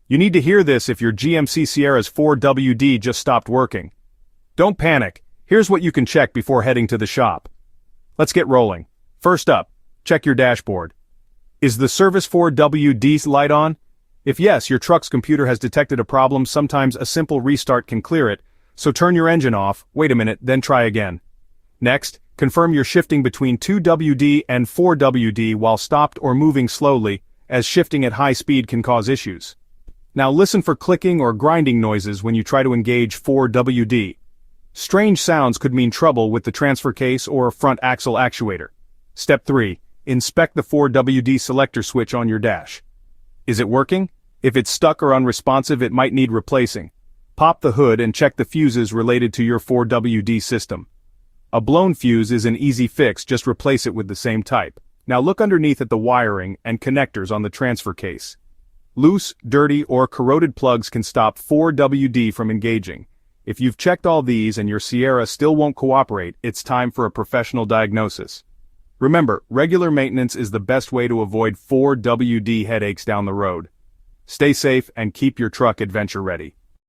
You need to hear this if your GMC Sierra's 4WD just stopped working. Don't panic, here's what you can check before heading to the shop. Let's get rolling. First up, check your dashboard. Is the service 4WD light on? If yes, your truck's computer has detected a problem. Sometimes a simple restart can clear it, so turn your engine off, wait a minute, then try again. Next, confirm you're shifting between 2WD and 4WD while stopped or moving slowly, as shifting at high speed can cause issues. Now listen for clicking or grinding noises when you try to engage 4WD. Strange sounds could mean trouble with the transfer case or front axle actuator. Step 3. Inspect the 4WD selector switch on your dash. Is it working? If it's stuck or unresponsive, it might need replacing. Pop the hood and check the fuses related to your 4WD system. A blown fuse is an easy fix, just replace it with the same type. Now look underneath at the wiring and connectors on the transfer case. Loose, dirty, or corroded plugs can stop 4WD from engaging. If you've checked all these and your Sierra still won't cooperate, it's time for a professional diagnosis. Remember, regular maintenance is the best way to avoid 4WD headaches down the road. Stay safe and keep your truck adventure ready.